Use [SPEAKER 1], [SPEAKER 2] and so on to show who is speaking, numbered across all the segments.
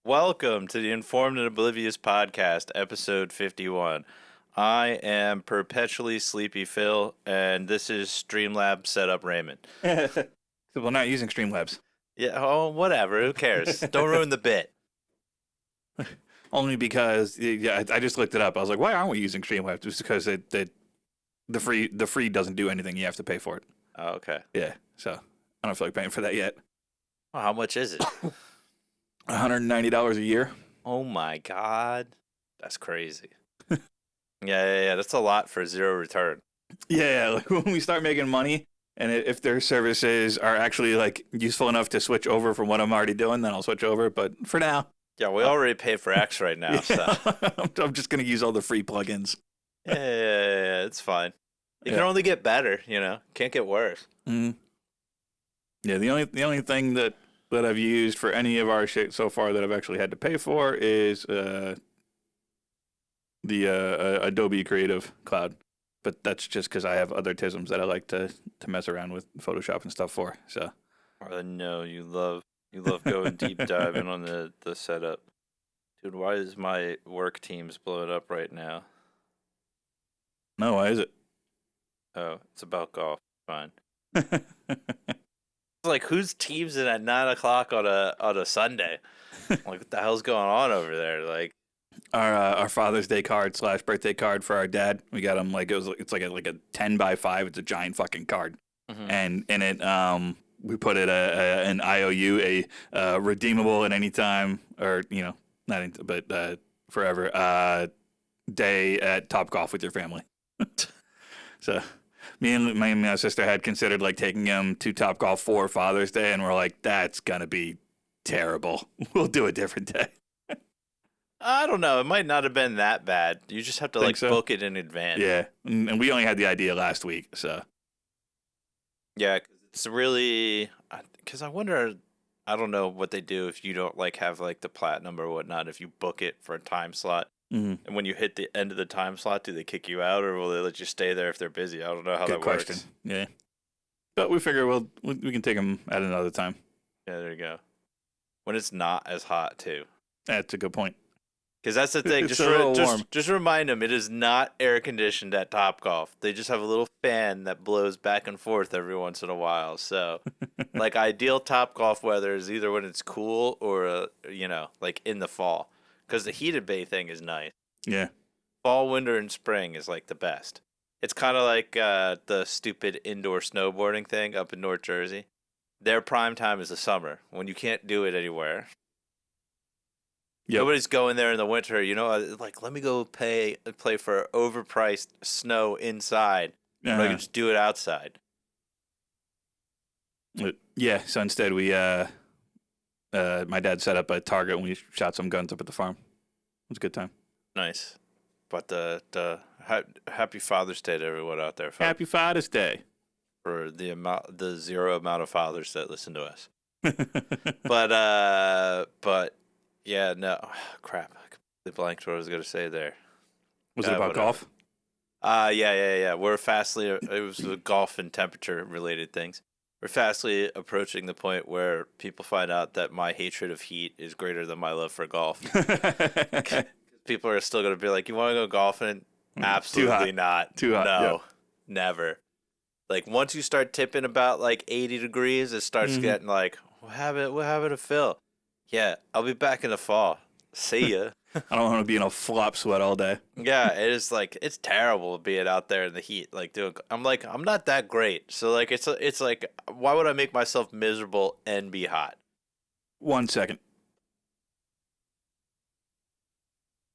[SPEAKER 1] Welcome to the Informed and Oblivious podcast, episode 51. I am perpetually sleepy Phil, and this is Streamlabs Setup Raymond.
[SPEAKER 2] So we're not using Streamlabs.
[SPEAKER 1] Yeah, oh, whatever. Who cares? Don't ruin the bit.
[SPEAKER 2] Only because I just looked it up. I was like, why aren't we using Streamlabs? Just because the free doesn't do anything. You have to pay for it.
[SPEAKER 1] Oh, okay.
[SPEAKER 2] Yeah, so I don't feel like paying for that yet.
[SPEAKER 1] Well, how much is it?
[SPEAKER 2] $190 a year.
[SPEAKER 1] Oh my God. That's crazy. Yeah. That's a lot for zero return.
[SPEAKER 2] Yeah, like when we start making money, and if their services are actually like useful enough to switch over from what I'm already doing, then I'll switch over. But for now,
[SPEAKER 1] Yeah, we already pay for X right now, so.
[SPEAKER 2] I'm just gonna use all the free plugins.
[SPEAKER 1] Yeah, it's fine. It can only get better, Can't get worse.
[SPEAKER 2] Mm-hmm. Yeah, the only thing that I've used for any of our shit so far that I've actually had to pay for is the Adobe Creative Cloud. But that's just because I have other tisms that I like to mess around with Photoshop and stuff for. So.
[SPEAKER 1] No, you love going deep diving on the setup. Dude, why is my work teams blowing up right now?
[SPEAKER 2] No, why is it?
[SPEAKER 1] Oh, it's about golf. Fine. It's like, whose team's in at 9 o'clock on a Sunday? Like, what the hell's going on over there? Like,
[SPEAKER 2] our Father's Day card / birthday card for our dad. We got him it's like a 10x5. It's a giant fucking card, and in it we put it an IOU, a redeemable at any time, or but forever day at Topgolf with your family. So me and my sister had considered like taking him to Topgolf for Father's Day, and we're like, that's gonna be terrible. We'll do a different day.
[SPEAKER 1] I don't know. It might not have been that bad. You just have to book it in advance.
[SPEAKER 2] Yeah, and we only had the idea last week, so.
[SPEAKER 1] Yeah, it's really because I wonder. I don't know what they do if you don't have the platinum or whatnot. If you book it for a time slot, and when you hit the end of the time slot, do they kick you out or will they let you stay there if they're busy? I don't know how
[SPEAKER 2] Good
[SPEAKER 1] that
[SPEAKER 2] question.
[SPEAKER 1] works.
[SPEAKER 2] Yeah, but we figure we can take them at another time.
[SPEAKER 1] Yeah, there you go. When it's not as hot too.
[SPEAKER 2] That's a good point.
[SPEAKER 1] Because that's the thing. Just remind them it is not air conditioned at Topgolf. They just have a little fan that blows back and forth every once in a while. So, ideal Topgolf weather is either when it's cool or in the fall. Because the heated bay thing is nice.
[SPEAKER 2] Yeah.
[SPEAKER 1] Fall, winter, and spring is the best. It's kind of like the stupid indoor snowboarding thing up in North Jersey. Their prime time is the summer when you can't do it anywhere. Yep. Nobody's going there in the winter. Let me go play for overpriced snow inside. I can just do it outside.
[SPEAKER 2] Yeah, so instead we, my dad set up a target and we shot some guns up at the farm. It was a good time.
[SPEAKER 1] Nice. But happy Father's Day to everyone out there, folks.
[SPEAKER 2] Happy Father's Day.
[SPEAKER 1] For the zero amount of fathers that listen to us. But. Yeah, no. Oh, crap. I completely blanked what I was going to say there.
[SPEAKER 2] Was it about golf?
[SPEAKER 1] Yeah. It was the golf and temperature related things. We're fastly approaching the point where people find out that my hatred of heat is greater than my love for golf. People are still going to be like, you want to go golfing? Absolutely not.
[SPEAKER 2] Too hot.
[SPEAKER 1] No,
[SPEAKER 2] yep.
[SPEAKER 1] Never. Once you start tipping about 80 degrees, it starts getting what happened to Phil? Yeah, I'll be back in the fall. See ya.
[SPEAKER 2] I don't want to be in a flop sweat all day.
[SPEAKER 1] Yeah, it is it's terrible being out there in the heat. I'm not that great. So it's why would I make myself miserable and be hot?
[SPEAKER 2] 1 second.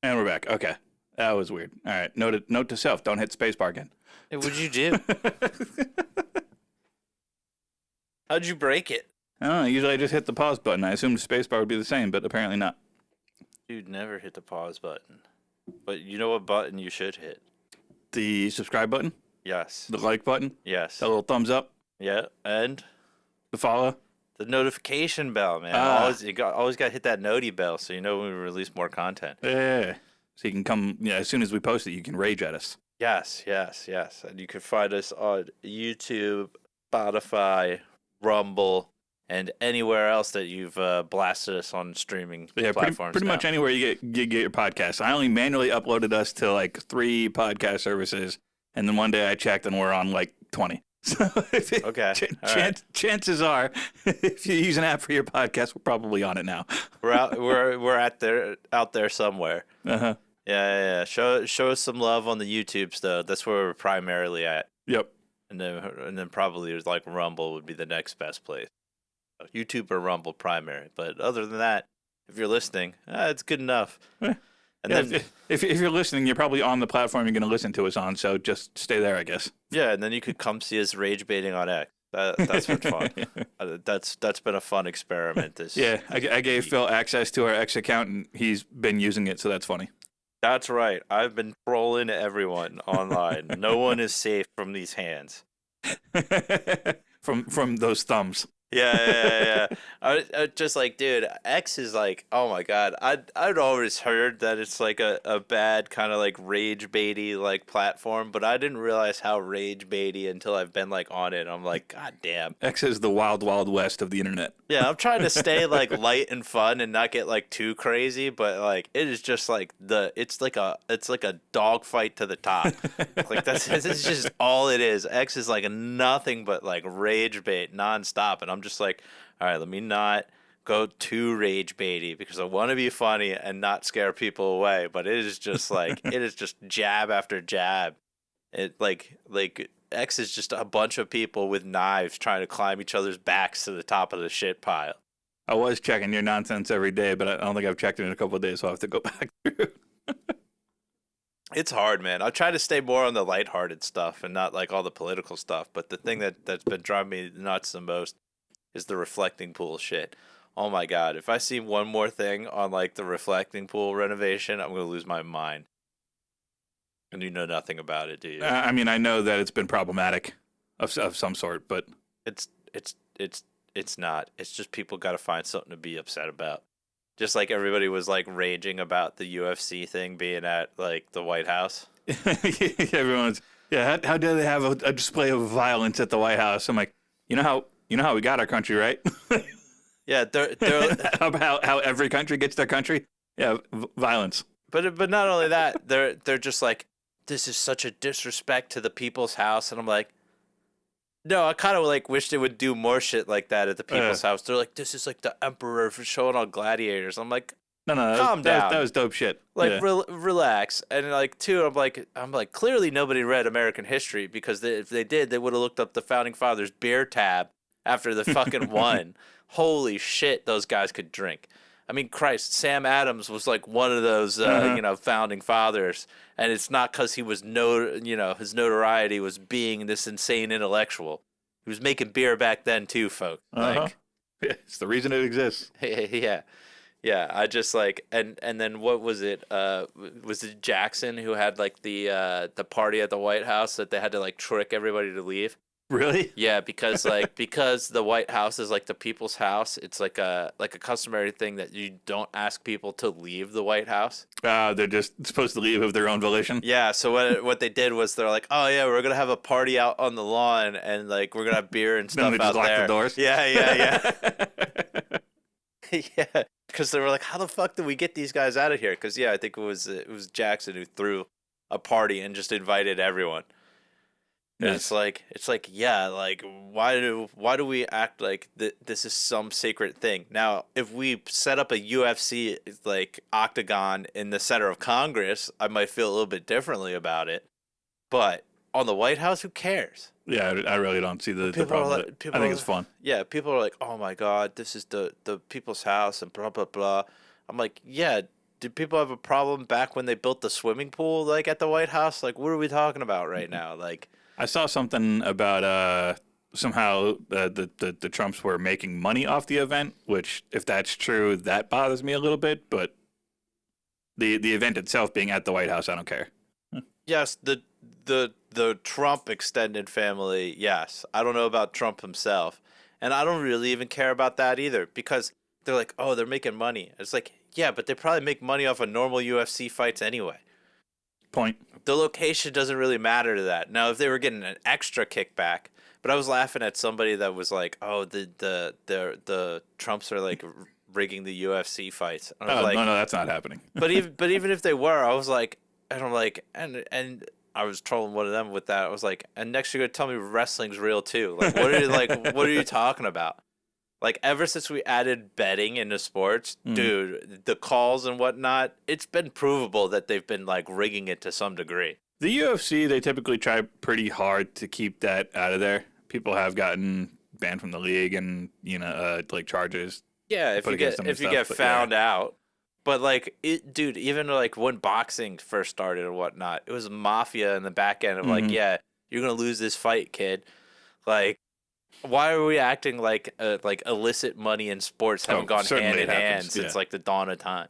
[SPEAKER 2] And we're back. Okay. That was weird. All right. Note to self, don't hit spacebar again.
[SPEAKER 1] Hey, what'd you do? How'd you break it?
[SPEAKER 2] I don't know. Usually I just hit the pause button. I assumed spacebar would be the same, but apparently not.
[SPEAKER 1] Dude, never hit the pause button. But you know what button you should hit?
[SPEAKER 2] The subscribe button?
[SPEAKER 1] Yes.
[SPEAKER 2] The like button?
[SPEAKER 1] Yes.
[SPEAKER 2] The little thumbs up?
[SPEAKER 1] Yeah, and?
[SPEAKER 2] The follow?
[SPEAKER 1] The notification bell, man. You always got to hit that noti bell so you know when we release more content.
[SPEAKER 2] Yeah. So you can come, as soon as we post it, you can rage at us.
[SPEAKER 1] Yes. And you can find us on YouTube, Spotify, Rumble, and anywhere else that you've blasted us on streaming platforms.
[SPEAKER 2] Pretty much anywhere you get your podcast. I only manually uploaded us to like 3 podcast services, and then one day I checked and we're on like 20. So
[SPEAKER 1] Okay.
[SPEAKER 2] Chances are, if you use an app for your podcast, we're probably on it now.
[SPEAKER 1] We're out there somewhere.
[SPEAKER 2] Uh-huh.
[SPEAKER 1] Yeah. Show us some love on the YouTubes though. That's where we're primarily at.
[SPEAKER 2] Yep.
[SPEAKER 1] And then probably like Rumble would be the next best place. YouTube or Rumble primary, but other than that, if you're listening, it's good enough. And then
[SPEAKER 2] if you're listening, you're probably on the platform you're going to listen to us on, so just stay there, I guess.
[SPEAKER 1] Yeah, and then you could come see us rage baiting on X. That's been fun. That's been a fun experiment.
[SPEAKER 2] I gave Phil access to our X account, and he's been using it, so that's funny.
[SPEAKER 1] That's right. I've been trolling everyone online. No one is safe from these hands.
[SPEAKER 2] from those thumbs.
[SPEAKER 1] Yeah. I just like, dude, X is like, oh my god. I'd always heard that it's like a bad kind of like rage baity like platform, but I didn't realize how rage baity until I've been like on it. I'm like, god damn.
[SPEAKER 2] X is the wild west of the internet.
[SPEAKER 1] Yeah, I'm trying to stay like light and fun and not get like too crazy, but like it is just like it's like a dog fight to the top. Like that's just all it is. X is like nothing but like rage bait nonstop, and I'm just like, all right, let me not go too rage baity because I want to be funny and not scare people away. But it is just like it is just jab after jab. It like X is just a bunch of people with knives trying to climb each other's backs to the top of the shit pile.
[SPEAKER 2] I was checking your nonsense every day, but I don't think I've checked it in a couple of days, so I'll have to go back through.
[SPEAKER 1] It's hard, man. I try to stay more on the lighthearted stuff and not like all the political stuff. But the thing that's been driving me nuts the most is the reflecting pool shit. Oh my god! If I see one more thing on like the reflecting pool renovation, I'm gonna lose my mind. And you know nothing about it, do you?
[SPEAKER 2] I mean, I know that it's been problematic of some sort, but
[SPEAKER 1] it's not. It's just people got to find something to be upset about. Just like everybody was like raging about the UFC thing being at like the White House.
[SPEAKER 2] Everyone's how dare they have a display of violence at the White House? I'm like, you know how we got our country, right?
[SPEAKER 1] Yeah, they're
[SPEAKER 2] about how every country gets their country. Yeah, violence.
[SPEAKER 1] But not only that, they're just like, this is such a disrespect to the people's house, and I'm like, no, I kind of like wish they would do more shit like that at the people's house. They're like, this is like the emperor for showing all gladiators. I'm like,
[SPEAKER 2] no,
[SPEAKER 1] calm down.
[SPEAKER 2] That was dope shit.
[SPEAKER 1] Like, relax. And like, two, I'm like, clearly nobody read American history because if they did, they would have looked up the founding fathers' beer tab after the fucking one. Holy shit, those guys could drink. I mean, Christ, Sam Adams was like one of those, founding fathers, and it's not because he was his notoriety was being this insane intellectual. He was making beer back then too, folks. Like,
[SPEAKER 2] it's the reason it exists.
[SPEAKER 1] Yeah. I just like, and then what was it? Was it Jackson who had like the party at the White House that they had to like trick everybody to leave?
[SPEAKER 2] Really?
[SPEAKER 1] Yeah, because the White House is like the people's house. It's like a customary thing that you don't ask people to leave the White House.
[SPEAKER 2] They're just supposed to leave of their own volition.
[SPEAKER 1] Yeah. So what they did was they're like, oh yeah, we're gonna have a party out on the lawn and like we're gonna have beer and stuff
[SPEAKER 2] then they
[SPEAKER 1] out
[SPEAKER 2] just
[SPEAKER 1] there.
[SPEAKER 2] Lock the doors.
[SPEAKER 1] Yeah. Yeah. Because they were like, how the fuck did we get these guys out of here? Because I think it was Jackson who threw a party and just invited everyone. And it's like why do we act like this is some sacred thing? Now, if we set up a UFC like octagon in the center of Congress, I might feel a little bit differently about it. But on the White House, who cares?
[SPEAKER 2] Yeah, I really don't see the problem with it. I think it's fun.
[SPEAKER 1] Yeah, people are like, oh my god, this is the people's house and blah blah blah. I'm like, yeah. Did people have a problem back when they built the swimming pool like at the White House? Like, what are we talking about right now? Like,
[SPEAKER 2] I saw something about somehow the Trumps were making money off the event, which if that's true, that bothers me a little bit. But the event itself being at the White House, I don't care.
[SPEAKER 1] Yes, the Trump extended family, yes. I don't know about Trump himself. And I don't really even care about that either because they're like, oh, they're making money. It's like, yeah, but they probably make money off of normal UFC fights anyway.
[SPEAKER 2] Point.
[SPEAKER 1] The location doesn't really matter to that. Now, if they were getting an extra kickback But I was laughing at somebody that was like, "Oh, the Trumps are like rigging the UFC fights." And I was
[SPEAKER 2] Oh,
[SPEAKER 1] like,
[SPEAKER 2] no, that's not happening.
[SPEAKER 1] but even if they were, I was like, and I'm like, and I was trolling one of them with that. I was like, and next you're gonna tell me wrestling's real too. Like, what are you talking about? Like, ever since we added betting into sports, dude, the calls and whatnot, it's been provable that they've been like rigging it to some degree.
[SPEAKER 2] The UFC, they typically try pretty hard to keep that out of there. People have gotten banned from the league and, like charges
[SPEAKER 1] Yeah,
[SPEAKER 2] put against them and
[SPEAKER 1] if you
[SPEAKER 2] stuff.
[SPEAKER 1] get
[SPEAKER 2] But
[SPEAKER 1] found out. But like dude, even like when boxing first started and whatnot, it was mafia in the back end of like, yeah, you're gonna lose this fight, kid. Like, why are we acting like illicit money and sports haven't gone hand in hand since like the dawn of time?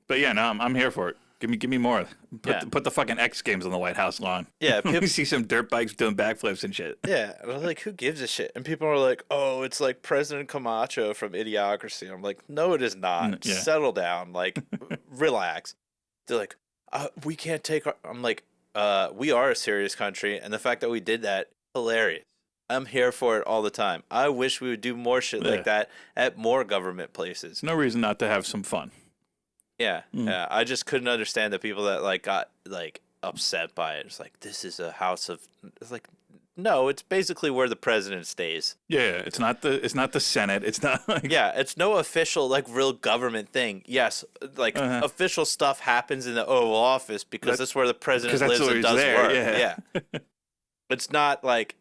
[SPEAKER 2] But yeah, no, I'm here for it. Give me more.
[SPEAKER 1] Yeah.
[SPEAKER 2] Put the fucking X Games on the White House lawn.
[SPEAKER 1] Yeah,
[SPEAKER 2] We see some dirt bikes doing backflips and shit.
[SPEAKER 1] Yeah, and I was like, who gives a shit? And people are like, oh, it's like President Camacho from Idiocracy. I'm like, no, it is not.
[SPEAKER 2] Yeah.
[SPEAKER 1] Settle down. Like, relax. They're like, we can't take our... I'm like, we are a serious country, and the fact that we did that, hilarious. I'm here for it all the time. I wish we would do more shit like that at more government places.
[SPEAKER 2] There's no reason not to have some fun.
[SPEAKER 1] Yeah, yeah. I just couldn't understand the people that like got like upset by it. It's like, this is a house of... It's like, no, it's basically where the president stays.
[SPEAKER 2] Yeah, it's not the Senate. It's not like...
[SPEAKER 1] Yeah, it's no official like real government thing. Yes, like official stuff happens in the Oval Office because that's where the president lives and does work. Yeah. It's not like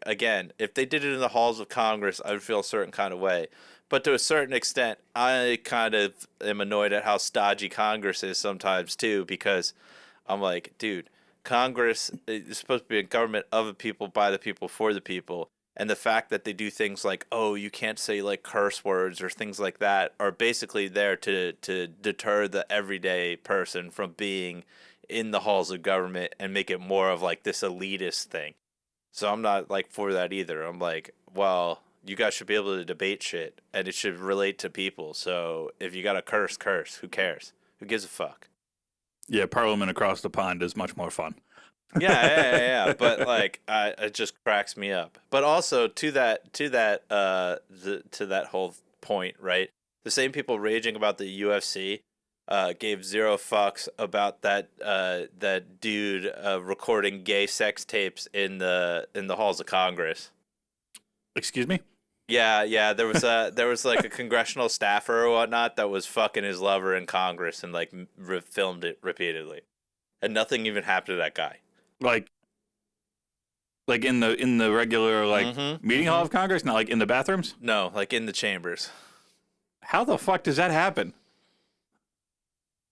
[SPEAKER 1] again, if they did it in the halls of Congress, I would feel a certain kind of way. But to a certain extent, I kind of am annoyed at how stodgy Congress is sometimes too, because I'm like, dude, Congress is supposed to be a government of the people, by the people, for the people. And the fact that they do things like, oh, you can't say like curse words or things like that are basically there to deter the everyday person from being in the halls of government and make it more of like this elitist thing. So I'm not like for that either. I'm like, well, you guys should be able to debate shit and it should relate to people. So if you got to curse, who cares? Who gives a fuck?
[SPEAKER 2] Yeah, Parliament across the pond is much more fun.
[SPEAKER 1] Yeah. But like, it just cracks me up. But also to that whole point, right? The same people raging about the UFC gave zero fucks about that dude recording gay sex tapes in the halls of Congress.
[SPEAKER 2] Excuse me?
[SPEAKER 1] Yeah. There was like a congressional staffer or whatnot that was fucking his lover in Congress and like filmed it repeatedly, and nothing even happened to that guy.
[SPEAKER 2] Like in the regular meeting hall of Congress, not like in the bathrooms?
[SPEAKER 1] No, like in the chambers.
[SPEAKER 2] How the fuck does that happen?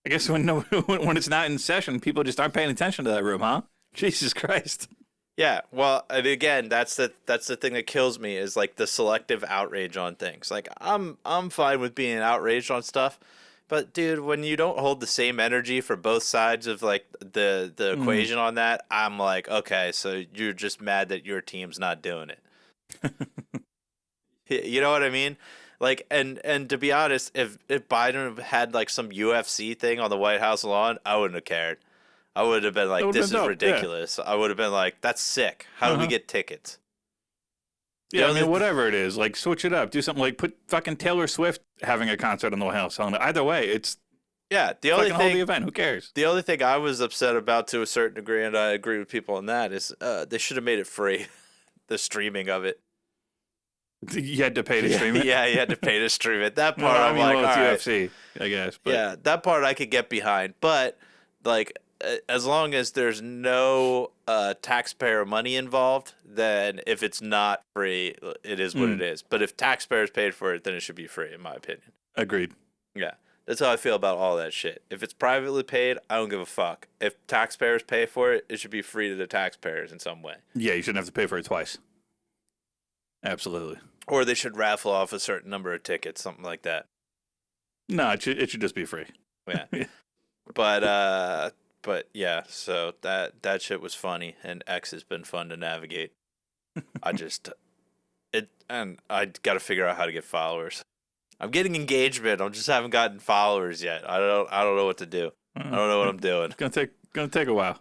[SPEAKER 2] I guess when it's not in session, people just aren't paying attention to that room, huh? Jesus Christ.
[SPEAKER 1] Yeah, well, and again, that's the thing that kills me is like the selective outrage on things. Like I'm fine with being outraged on stuff, but dude, when you don't hold the same energy for both sides of like the equation on that, I'm like, okay, so you're just mad that your team's not doing it. You know what I mean? Like, and to be honest, if Biden had like some UFC thing on the White House lawn, I wouldn't have cared. I would have been like, this is ridiculous. Yeah. I would have been like, that's sick. How do we get tickets?
[SPEAKER 2] Yeah, I mean, whatever it is, like, switch it up. Do something like put fucking Taylor Swift having a concert on the White House. Either way, it's
[SPEAKER 1] the only thing,
[SPEAKER 2] the event. Who cares?
[SPEAKER 1] The only thing I was upset about to a certain degree, and I agree with people on that, is they should have made it free, the streaming of it.
[SPEAKER 2] You had to pay to stream it?
[SPEAKER 1] Yeah, you had to pay to stream it. That part, I'm like, all right.
[SPEAKER 2] UFC, I guess. But.
[SPEAKER 1] Yeah, that part I could get behind. But, like, as long as there's no taxpayer money involved, then if it's not free, it is what it is. But if taxpayers paid for it, then it should be free, in my opinion.
[SPEAKER 2] Agreed.
[SPEAKER 1] Yeah, that's how I feel about all that shit. If it's privately paid, I don't give a fuck. If taxpayers pay for it, it should be free to the taxpayers in some way.
[SPEAKER 2] Yeah, you shouldn't have to pay for it twice. Absolutely.
[SPEAKER 1] Or they should raffle off a certain number of tickets, something like that.
[SPEAKER 2] No, it should just be free.
[SPEAKER 1] Yeah. But yeah, so that shit was funny, and X has been fun to navigate. I got to figure out how to get followers. I'm getting engagement. I just haven't gotten followers yet. I don't know what to do. I don't know what I'm doing.
[SPEAKER 2] It's gonna take a while.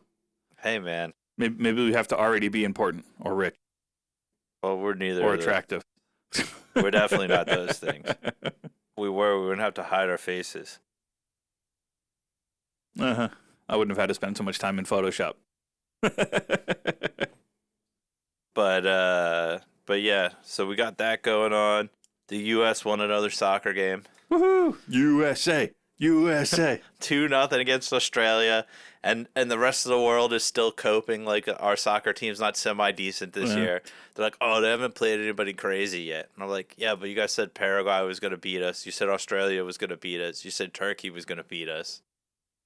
[SPEAKER 1] Hey man,
[SPEAKER 2] Maybe we have to already be important or rich
[SPEAKER 1] Well, we're neither
[SPEAKER 2] or
[SPEAKER 1] of those.
[SPEAKER 2] attractive.
[SPEAKER 1] We're definitely not those things. We wouldn't have to hide our faces.
[SPEAKER 2] Uh-huh. I wouldn't have had to spend so much time in Photoshop.
[SPEAKER 1] But yeah, so we got that going on. The U.S. won another soccer game.
[SPEAKER 2] Woohoo! USA! USA!
[SPEAKER 1] 2-0 against Australia, and the rest of the world is still coping like our soccer team's not semi-decent this year. They're like, oh, they haven't played anybody crazy yet. And I'm like, yeah, but you guys said Paraguay was going to beat us. You said Australia was going to beat us. You said Turkey was going to beat us.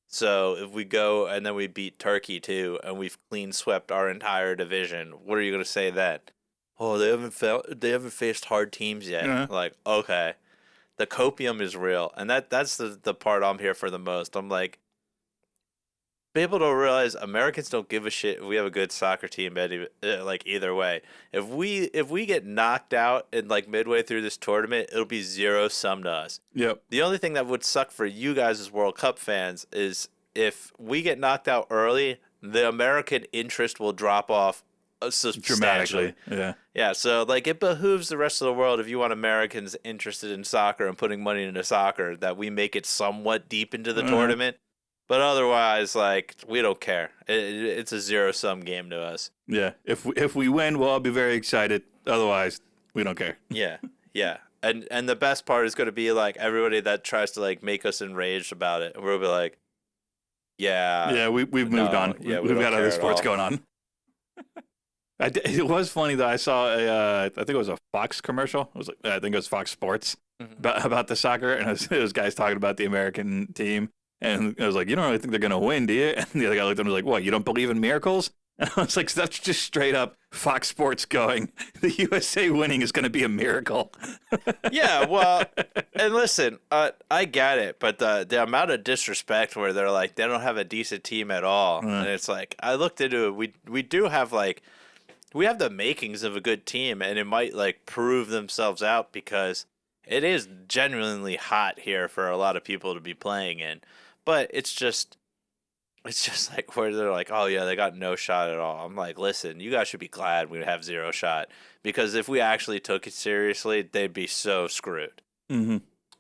[SPEAKER 1] So if we go and then we beat Turkey too, and we've clean swept our entire division, what are you going to say then? Oh, they haven't faced hard teams yet. Like, okay. The copium is real, and that's the part I'm here for the most. I'm like, people don't realize Americans don't give a shit if we have a good soccer team, like either way. If we get knocked out in like midway through this tournament, it'll be 0-sum to us.
[SPEAKER 2] Yep.
[SPEAKER 1] The only thing that would suck for you guys as World Cup fans is if we get knocked out early, the American interest will drop off substantially.
[SPEAKER 2] Dramatically.
[SPEAKER 1] Yeah, so like it behooves the rest of the world, if you want Americans interested in soccer and putting money into soccer, that we make it somewhat deep into the tournament. But otherwise, like, we don't care. It's a 0-sum game to us.
[SPEAKER 2] Yeah. If we win, we'll all be very excited. Otherwise, we don't care.
[SPEAKER 1] Yeah. And the best part is going to be like everybody that tries to like make us enraged about it, and we'll be like, yeah,
[SPEAKER 2] we've moved on.
[SPEAKER 1] Yeah,
[SPEAKER 2] we've got other sports going on. It was funny though. I saw I think it was a Fox commercial. I think it was Fox Sports about the soccer, and it was guys talking about the American team, and I was like, you don't really think they're gonna win, do you? And the other guy looked at him and was like, what? You don't believe in miracles? And I was like, that's just straight up Fox Sports going, the USA winning is gonna be a miracle.
[SPEAKER 1] Yeah, well, and listen, I get it, but the amount of disrespect where they're like they don't have a decent team at all, and it's like I looked into it. We do have like. We have the makings of a good team, and it might like prove themselves out because it is genuinely hot here for a lot of people to be playing in. But it's just like where they're like, oh yeah, they got no shot at all. I'm like, listen, you guys should be glad we have 0 shot, because if we actually took it seriously, they'd be so screwed.
[SPEAKER 2] Mm-hmm.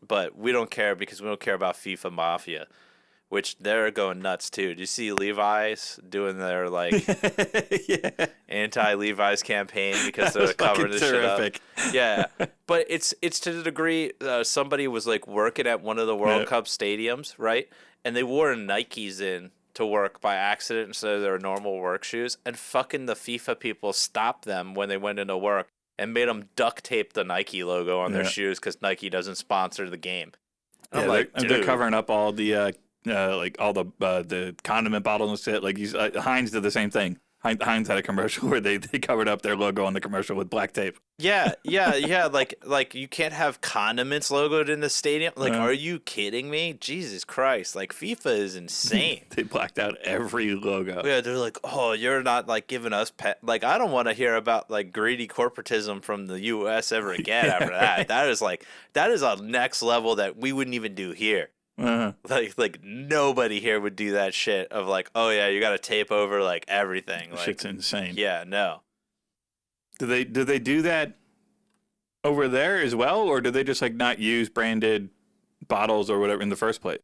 [SPEAKER 1] But we don't care because we don't care about FIFA Mafia, which they're going nuts too. Do you see Levi's doing their like anti-Levi's campaign because they're covering this shit up? Yeah, but it's to the degree somebody was like working at one of the World Cup stadiums, right? And they wore Nikes in to work by accident instead of their normal work shoes, and fucking the FIFA people stopped them when they went into work and made them duct tape the Nike logo on their shoes because Nike doesn't sponsor the game. And I'm like,
[SPEAKER 2] they're covering up all the like all the condiment bottles and shit. Like Heinz did the same thing. Heinz had a commercial where they covered up their logo on the commercial with black tape.
[SPEAKER 1] Yeah. Like you can't have condiments logoed in the stadium. Like, are you kidding me? Jesus Christ! Like FIFA is insane.
[SPEAKER 2] They blacked out every logo.
[SPEAKER 1] Yeah, they're like, oh, you're not like giving us like I don't want to hear about like greedy corporatism from the U.S. ever again after that. That is a next level that we wouldn't even do here. Like nobody here would do that shit of like, oh yeah, you got to tape over like everything. Like,
[SPEAKER 2] shit's insane.
[SPEAKER 1] Yeah, no.
[SPEAKER 2] Do they do that over there as well, or do they just like not use branded bottles or whatever in the first place?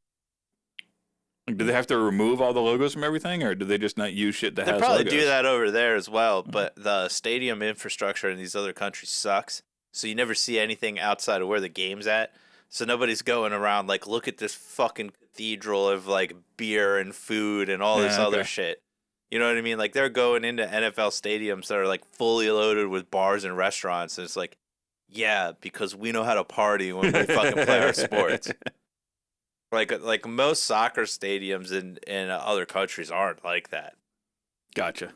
[SPEAKER 2] Like, do they have to remove all the logos from everything, or do they just not use shit that has logos?
[SPEAKER 1] They probably do that over there as well, but the stadium infrastructure in these other countries sucks, so you never see anything outside of where the game's at. So nobody's going around like, look at this fucking cathedral of like beer and food and all this other shit. You know what I mean? Like they're going into NFL stadiums that are like fully loaded with bars and restaurants. And it's like, yeah, because we know how to party when we fucking play our sports. Like most soccer stadiums in other countries aren't like that.
[SPEAKER 2] Gotcha.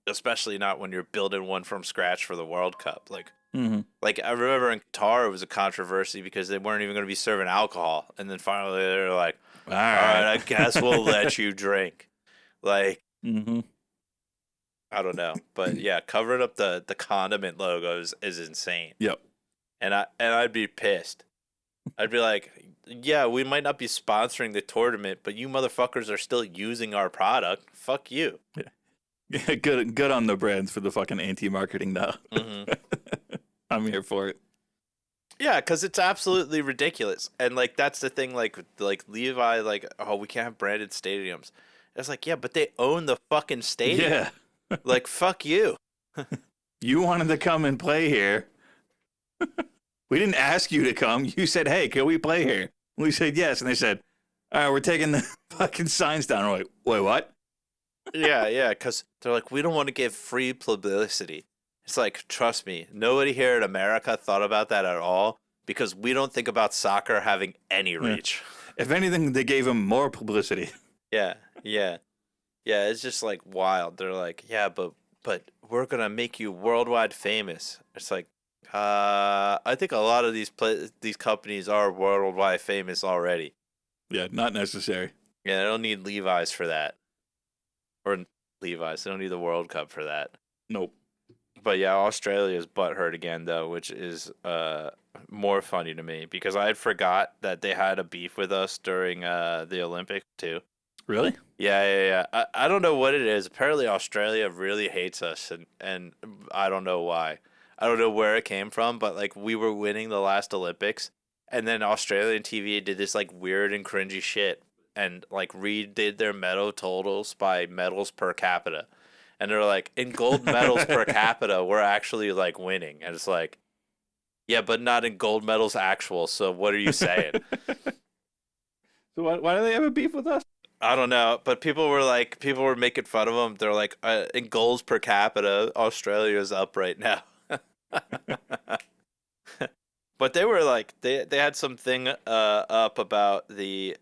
[SPEAKER 1] Especially not when you're building one from scratch for the World Cup. Like I remember in Qatar it was a controversy because they weren't even going to be serving alcohol, and then finally they're like, all right, I guess we'll let you drink. Like, I don't know, but yeah, covering up the condiment logos is insane.
[SPEAKER 2] Yep.
[SPEAKER 1] And I'd be pissed. I'd be like, yeah, we might not be sponsoring the tournament, but you motherfuckers are still using our product. Fuck you.
[SPEAKER 2] Yeah. Good on the brands for the fucking anti-marketing though.
[SPEAKER 1] Mm-hmm.
[SPEAKER 2] I'm here for it.
[SPEAKER 1] Yeah, because it's absolutely ridiculous, and like that's the thing. Like Levi, like, oh, we can't have branded stadiums. It's like, yeah, but they own the fucking stadium.
[SPEAKER 2] Yeah.
[SPEAKER 1] Like, fuck you.
[SPEAKER 2] You wanted to come and play here. We didn't ask you to come. You said, hey, can we play here? We said yes. And they said, all right, we're taking the fucking signs down. We're like, wait, what?
[SPEAKER 1] Yeah, because they're like, we don't want to give free publicity. It's like, trust me, nobody here in America thought about that at all because we don't think about soccer having any reach.
[SPEAKER 2] If anything, they gave him more publicity.
[SPEAKER 1] Yeah. It's just like wild. They're like, yeah, but we're gonna make you worldwide famous. It's like, I think a lot of these companies are worldwide famous already.
[SPEAKER 2] Yeah, not necessary.
[SPEAKER 1] Yeah, they don't need Levi's for that, or Levi's. They don't need the World Cup for that.
[SPEAKER 2] Nope.
[SPEAKER 1] But yeah, Australia's butthurt again though, which is more funny to me because I had forgot that they had a beef with us during the Olympics too.
[SPEAKER 2] Really?
[SPEAKER 1] Yeah. I don't know what it is. Apparently Australia really hates us, and I don't know why. I don't know where it came from, but like we were winning the last Olympics, and then Australian TV did this like weird and cringy shit, and like redid their medal totals by medals per capita, and they're like, in gold medals per capita, we're actually like winning, and it's like, yeah, but not in gold medals actual. So what are you saying?
[SPEAKER 2] So why do they have a beef with us?
[SPEAKER 1] I don't know, but people were making fun of them. They're like, in goals per capita, Australia's up right now. But they were like, they had something up about the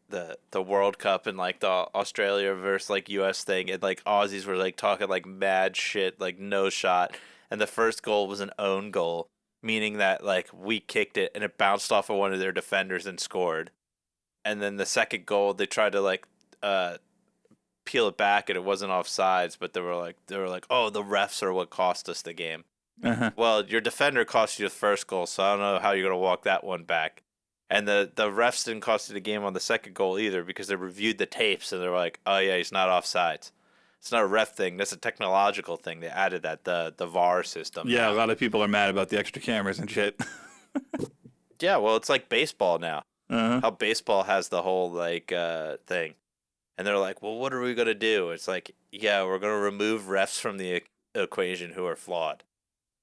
[SPEAKER 1] the World Cup and like the Australia versus like US thing, and like Aussies were like talking like mad shit, like no shot, and the first goal was an own goal, meaning that like we kicked it and it bounced off of one of their defenders and scored, and then the second goal they tried to like peel it back and it wasn't offsides, but they were like, oh, the refs are what cost us the game.
[SPEAKER 2] Uh-huh.
[SPEAKER 1] Well, your defender cost you the first goal, so I don't know how you're gonna walk that one back. And the refs didn't cost you the game on the second goal either because they reviewed the tapes and they were like, oh yeah, he's not offsides. It's not a ref thing. That's a technological thing. They added that the VAR system.
[SPEAKER 2] Yeah,
[SPEAKER 1] now.
[SPEAKER 2] a lot of people are mad about the extra cameras and shit.
[SPEAKER 1] Yeah, well, it's like baseball now.
[SPEAKER 2] Uh-huh.
[SPEAKER 1] How baseball has the whole like thing, and they're like, well, what are we gonna do? It's like, yeah, we're gonna remove refs from the equation who are flawed,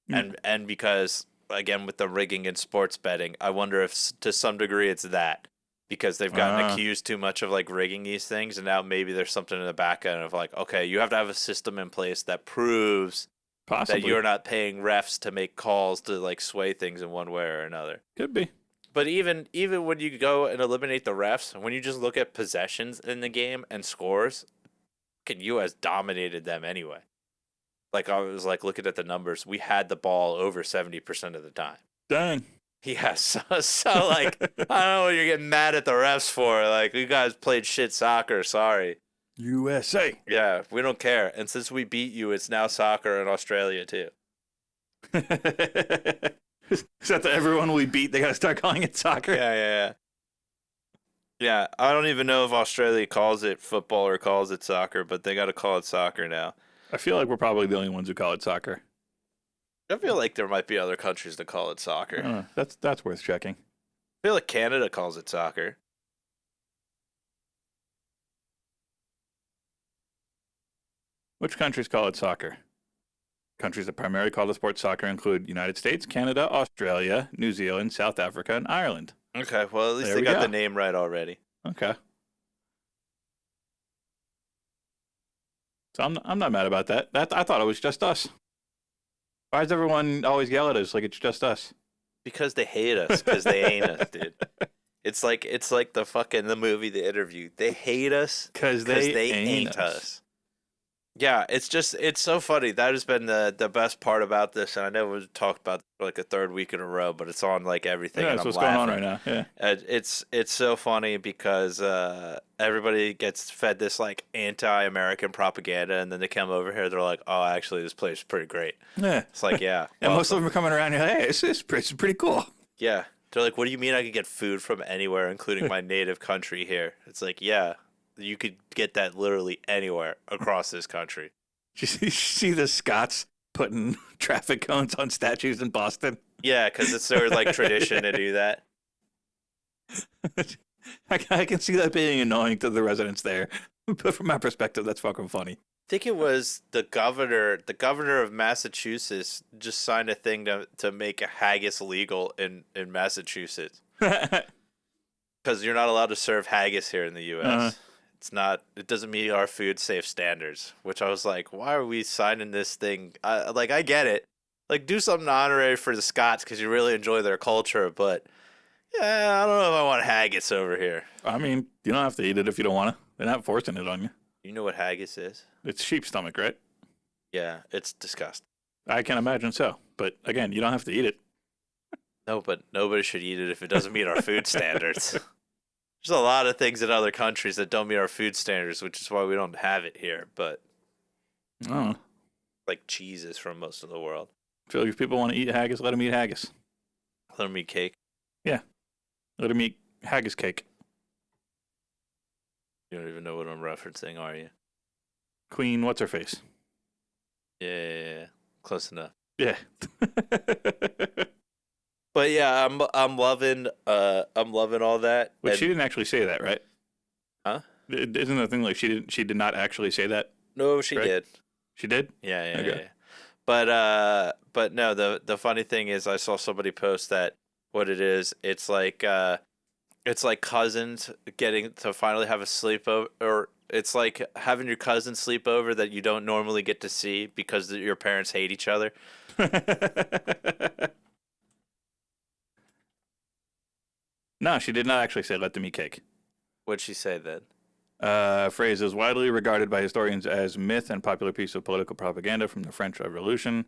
[SPEAKER 1] and because again with the rigging and sports betting, I wonder if to some degree it's that. Because they've gotten accused too much of like rigging these things, and now maybe there's something in the back end of like, okay, you have to have a system in place that proves
[SPEAKER 2] Possibly.
[SPEAKER 1] that you're not paying refs to make calls to like sway things in one way or another.
[SPEAKER 2] Could be.
[SPEAKER 1] But even when you go and eliminate the refs, when you just look at possessions in the game and scores, US dominated them anyway. Like I was like looking at the numbers, we had the ball over 70% of the time.
[SPEAKER 2] Dang.
[SPEAKER 1] Yeah, so like, I don't know what you're getting mad at the refs for. Like, you guys played shit soccer, sorry.
[SPEAKER 2] USA.
[SPEAKER 1] Yeah, we don't care. And since we beat you, it's now soccer in Australia, too.
[SPEAKER 2] Except that everyone we beat, they got to start calling it soccer.
[SPEAKER 1] Yeah. Yeah, I don't even know if Australia calls it football or calls it soccer, but they got to call it soccer now.
[SPEAKER 2] I feel like we're probably the only ones who call it soccer.
[SPEAKER 1] I feel like there might be other countries that call it soccer.
[SPEAKER 2] That's worth checking.
[SPEAKER 1] I feel like Canada calls it soccer.
[SPEAKER 2] Which countries call it soccer? Countries that primarily call the sport soccer include United States, Canada, Australia, New Zealand, South Africa, and Ireland.
[SPEAKER 1] Okay, well, at least they got the name right already.
[SPEAKER 2] Okay. So I'm not mad about that. I thought it was just us. Why does everyone always yell at us like it's just us?
[SPEAKER 1] Because they hate us, because they ain't us, dude. It's like the movie The Interview. They hate us
[SPEAKER 2] because they ain't
[SPEAKER 1] us. Yeah, it's so funny. That has been the best part about this, and I know we've talked about for like a third week in a row, but it's on like everything.
[SPEAKER 2] Yeah,
[SPEAKER 1] and
[SPEAKER 2] that's
[SPEAKER 1] I'm
[SPEAKER 2] what's
[SPEAKER 1] laughing.
[SPEAKER 2] going on right now. Yeah,
[SPEAKER 1] it's so funny because everybody gets fed this like anti-American propaganda, and then they come over here, they're like, "Oh, actually, this place is pretty great."
[SPEAKER 2] Yeah,
[SPEAKER 1] it's like, yeah,
[SPEAKER 2] and most of them are coming around here. Hey, it's pretty cool.
[SPEAKER 1] Yeah, They're like, what do you mean I could get food from anywhere, including my native country here? It's like, yeah, you could get that literally anywhere across this country.
[SPEAKER 2] Did you see the Scots putting traffic cones on statues in Boston?
[SPEAKER 1] Yeah, because it's their like tradition to do that.
[SPEAKER 2] I can see that being annoying to the residents there, but from my perspective, that's fucking funny.
[SPEAKER 1] I think it was the governor of Massachusetts just signed a thing to make a haggis legal in Massachusetts. Because you're not allowed to serve haggis here in the U.S. It doesn't meet our food safe standards, which I was like, why are we signing this thing? I get it. Like, do something honorary for the Scots because you really enjoy their culture, but yeah, I don't know if I want haggis over here.
[SPEAKER 2] I mean, you don't have to eat it if you don't want to. They're not forcing it on you.
[SPEAKER 1] You know what haggis is?
[SPEAKER 2] It's sheep stomach, right?
[SPEAKER 1] Yeah, it's disgusting.
[SPEAKER 2] I can imagine so. But again, you don't have to eat it.
[SPEAKER 1] No, but nobody should eat it if it doesn't meet our food standards. There's a lot of things in other countries that don't meet our food standards, which is why we don't have it here. But like cheeses from most of the world.
[SPEAKER 2] I feel like if people want to eat haggis, let them eat haggis.
[SPEAKER 1] Let them eat cake.
[SPEAKER 2] Yeah. Let them eat haggis cake.
[SPEAKER 1] You don't even know what I'm referencing, are you?
[SPEAKER 2] Queen, what's her face?
[SPEAKER 1] Yeah. Close enough.
[SPEAKER 2] Yeah.
[SPEAKER 1] But yeah, I'm loving all that.
[SPEAKER 2] But she didn't actually say that, right?
[SPEAKER 1] Huh?
[SPEAKER 2] Isn't the thing like she did not actually say that?
[SPEAKER 1] No, she did.
[SPEAKER 2] She did?
[SPEAKER 1] Yeah.
[SPEAKER 2] Okay.
[SPEAKER 1] But no, the funny thing is I saw somebody post that what it is, it's like cousins getting to finally have a sleepover, or it's like having your cousin sleep over that you don't normally get to see because your parents hate each other.
[SPEAKER 2] No, she did not actually say let them eat cake.
[SPEAKER 1] What'd she say then?
[SPEAKER 2] Phrase is widely regarded by historians as myth and popular piece of political propaganda from the French Revolution.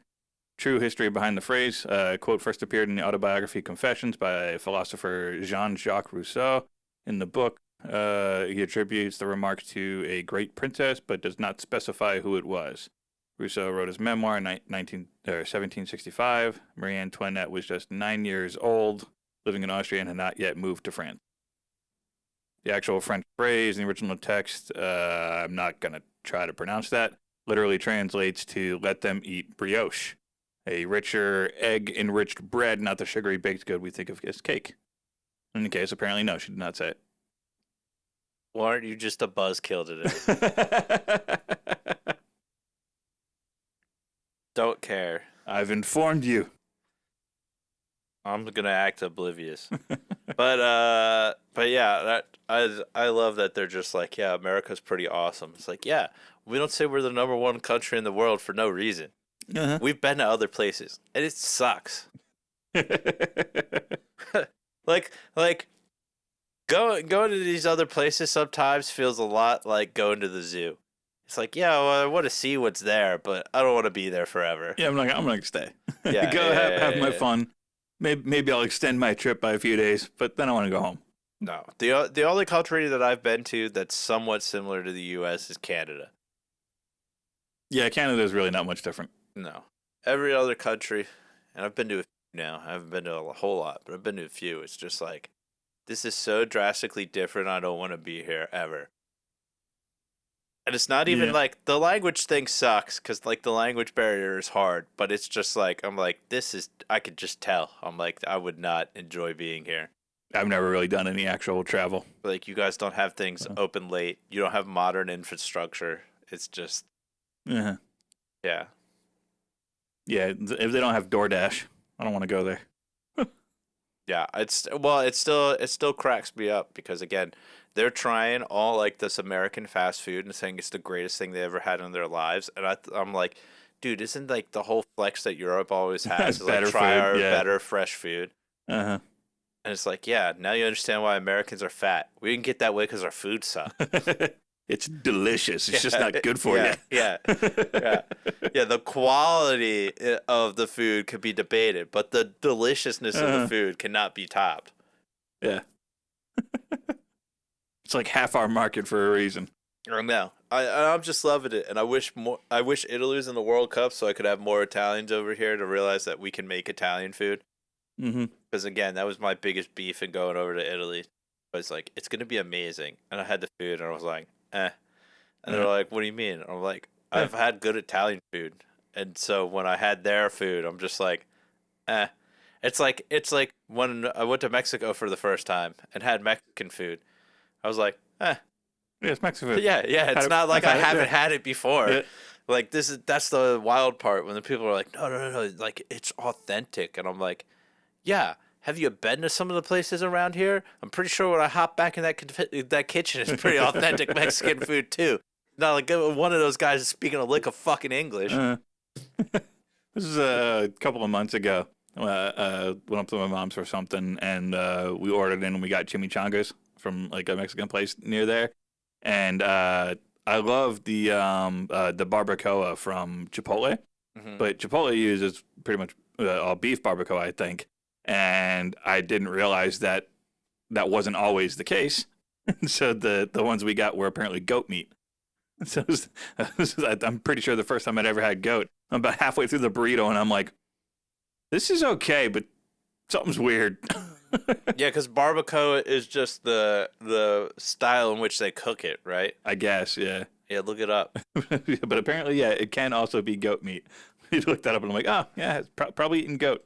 [SPEAKER 2] True history behind the phrase. Quote first appeared in the autobiography Confessions by philosopher Jean-Jacques Rousseau. In the book, he attributes the remark to a great princess, but does not specify who it was. Rousseau wrote his memoir in 1765. Marie Antoinette was just 9 years old, living in Austria, and had not yet moved to France. The actual French phrase in the original text, I'm not going to try to pronounce that, literally translates to let them eat brioche, a richer egg-enriched bread, not the sugary baked good we think of as cake. In the case, apparently, no, she did not say it.
[SPEAKER 1] Well, aren't you just a buzzkill today? Don't care.
[SPEAKER 2] I've informed you.
[SPEAKER 1] I'm gonna act oblivious. but yeah, I love that they're just like, yeah, America's pretty awesome. It's like, yeah, we don't say we're the number one country in the world for no reason.
[SPEAKER 2] Uh-huh.
[SPEAKER 1] We've been to other places, and it sucks. like going to these other places sometimes feels a lot like going to the zoo. It's like, yeah, well, I want to see what's there, but I don't want to be there forever.
[SPEAKER 2] Yeah, I'm gonna stay.
[SPEAKER 1] Yeah,
[SPEAKER 2] have my fun. Maybe I'll extend my trip by a few days, but then I want to go home.
[SPEAKER 1] No, the only country that I've been to that's somewhat similar to the U.S. is Canada.
[SPEAKER 2] Yeah, Canada is really not much different.
[SPEAKER 1] No, every other country, and I've been to a few now. I haven't been to a whole lot, but I've been to a few. It's just like, this is so drastically different. I don't want to be here ever. And it's not even like the language thing sucks because like the language barrier is hard, but it's just like, I'm like, I could just tell. I'm like, I would not enjoy being here.
[SPEAKER 2] I've never really done any actual travel.
[SPEAKER 1] Like, you guys don't have things open late. You don't have modern infrastructure. It's just,
[SPEAKER 2] yeah.
[SPEAKER 1] Yeah.
[SPEAKER 2] Yeah, if they don't have DoorDash, I don't want to go there.
[SPEAKER 1] Yeah, it still cracks me up because again, they're trying all like this American fast food and saying it's the greatest thing they ever had in their lives, and I'm like, dude, isn't like the whole flex that Europe always has is like try our better fresh food.
[SPEAKER 2] Uh-huh.
[SPEAKER 1] And it's like, yeah, now you understand why Americans are fat. We didn't get that way because our food sucked.
[SPEAKER 2] It's delicious. It's just not good for you.
[SPEAKER 1] Yeah. The quality of the food could be debated, but the deliciousness of the food cannot be topped.
[SPEAKER 2] Yeah. It's like half our market for a reason.
[SPEAKER 1] I know. I'm just loving it, and I wish Italy was in the World Cup so I could have more Italians over here to realize that we can make Italian food.
[SPEAKER 2] Mm-hmm.
[SPEAKER 1] Because again, that was my biggest beef in going over to Italy. I was like, it's gonna be amazing, and I had the food, and I was like, eh. And they're like, what do you mean? I'm like, I've had good Italian food, and so when I had their food, I'm just like, eh. It's like when I went to Mexico for the first time and had Mexican food. I was like, eh.
[SPEAKER 2] Yeah, it's Mexican food.
[SPEAKER 1] Yeah. It's not like
[SPEAKER 2] I've
[SPEAKER 1] I
[SPEAKER 2] had it.
[SPEAKER 1] haven't
[SPEAKER 2] Yeah.
[SPEAKER 1] had it before.
[SPEAKER 2] Yeah.
[SPEAKER 1] Like that's the wild part when the people are like, no, like it's authentic, and I'm like, yeah. Have you been to some of the places around here? I'm pretty sure when I hop back in that kitchen, it's pretty authentic Mexican food too. Not like one of those guys is speaking a lick of fucking English.
[SPEAKER 2] This is a couple of months ago. Went up to my mom's for something, and we ordered in and we got chimichangas from like a Mexican place near there. And I love the barbacoa from Chipotle, but Chipotle uses pretty much all beef barbacoa, I think. And I didn't realize that wasn't always the case. So the ones we got were apparently goat meat. So I'm pretty sure the first time I'd ever had goat. I'm about halfway through the burrito, and I'm like, this is okay, but something's weird.
[SPEAKER 1] Yeah, because barbacoa is just the style in which they cook it, right?
[SPEAKER 2] I guess, yeah.
[SPEAKER 1] Yeah, look it up.
[SPEAKER 2] But apparently, yeah, it can also be goat meat. You look that up, and I'm like, oh, yeah, it's probably eating goat.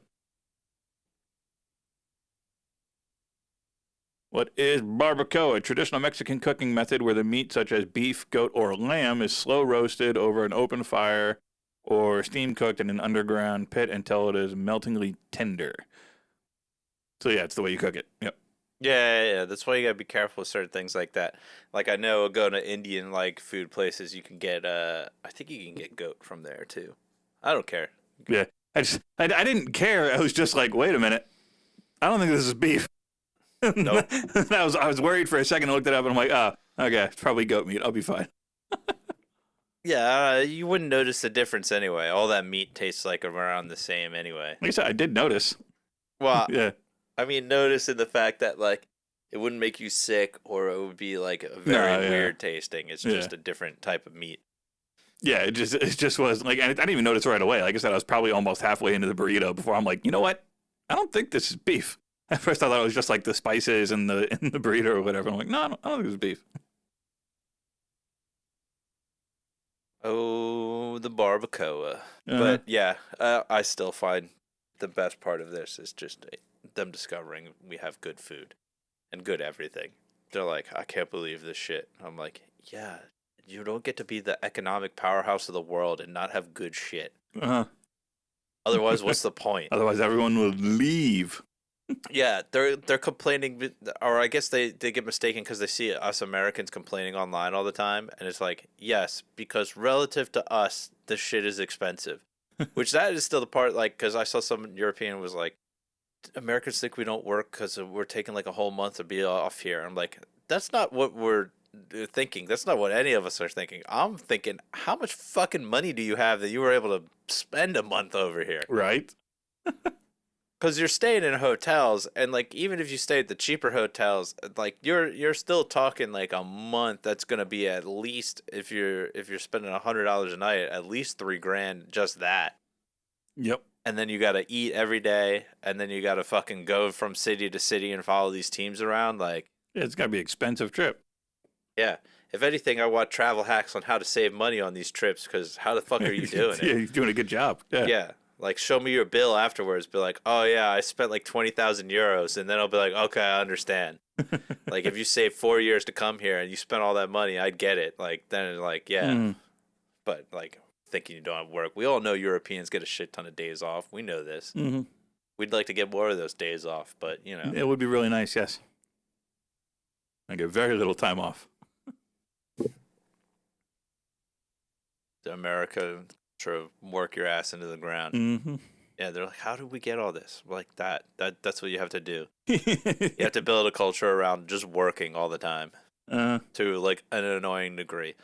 [SPEAKER 2] What is barbacoa? A traditional Mexican cooking method where the meat, such as beef, goat, or lamb, is slow roasted over an open fire or steam cooked in an underground pit until it is meltingly tender. So yeah, it's the way you cook it. Yep.
[SPEAKER 1] Yeah. That's why you gotta be careful with certain things like that. Like I know going to Indian like food places, you can get I think you can get goat from there too. I don't care.
[SPEAKER 2] Yeah. I didn't care. I was just like, wait a minute. I don't think this is beef.
[SPEAKER 1] Nope.
[SPEAKER 2] I was worried for a second. I looked it up and I'm like, oh, okay, it's probably goat meat. I'll be fine.
[SPEAKER 1] Yeah, you wouldn't notice the difference anyway. All that meat tastes like around the same anyway.
[SPEAKER 2] Like I said, I did notice.
[SPEAKER 1] Well,
[SPEAKER 2] Yeah.
[SPEAKER 1] I mean, notice in the fact that like it wouldn't make you sick or it would be like a very weird tasting. It's just a different type of meat.
[SPEAKER 2] Yeah, it just was like, I didn't even notice right away. Like I said, I was probably almost halfway into the burrito before I'm like, you know what? I don't think this is beef. At first, I thought it was just like the spices in the burrito or whatever. I'm like, no, I don't think it's beef.
[SPEAKER 1] Oh, the barbacoa. But yeah, I still find the best part of this is just them discovering we have good food and good everything. They're like, I can't believe this shit. I'm like, yeah, you don't get to be the economic powerhouse of the world and not have good shit. Otherwise, what's the point?
[SPEAKER 2] Otherwise, everyone will leave.
[SPEAKER 1] Yeah, they're complaining, or I guess they get mistaken because they see us Americans complaining online all the time, and it's like, yes, because relative to us, this shit is expensive. Which that is still the part, like, because I saw some European was like, Americans think we don't work because we're taking like a whole month to be off here. I'm like, that's not what we're thinking. That's not what any of us are thinking. I'm thinking, how much fucking money do you have that you were able to spend a month over here?
[SPEAKER 2] Right.
[SPEAKER 1] Because you're staying in hotels, and like even if you stay at the cheaper hotels, like you're still talking like a month. That's gonna be at least if you're spending $100 a night, at least $3,000 just that.
[SPEAKER 2] Yep.
[SPEAKER 1] And then you gotta eat every day, and then you gotta fucking go from city to city and follow these teams around. Like,
[SPEAKER 2] Yeah, it's gotta be an expensive trip.
[SPEAKER 1] yeah. If anything, I want travel hacks on how to save money on these trips. Because how the fuck are you doing
[SPEAKER 2] Yeah,
[SPEAKER 1] it?
[SPEAKER 2] you're doing a good job. Yeah.
[SPEAKER 1] Yeah. Like, show me your bill afterwards. Be like, oh, yeah, I spent like 20,000 euros. And then I'll be like, okay, I understand. Like, if you saved 4 years to come here and you spent all that money, I'd get it. Like, then, like, yeah. But, like, thinking you don't have work. We all know Europeans get a shit ton of days off. We know this. We'd like to get more of those days off. But, you know.
[SPEAKER 2] It would be really nice, yes. I get very little time off.
[SPEAKER 1] America, to work your ass into the ground. Yeah, they're like, how did we get all this? Like that's what you have to do. You have to build a culture around just working all the time to like an annoying degree.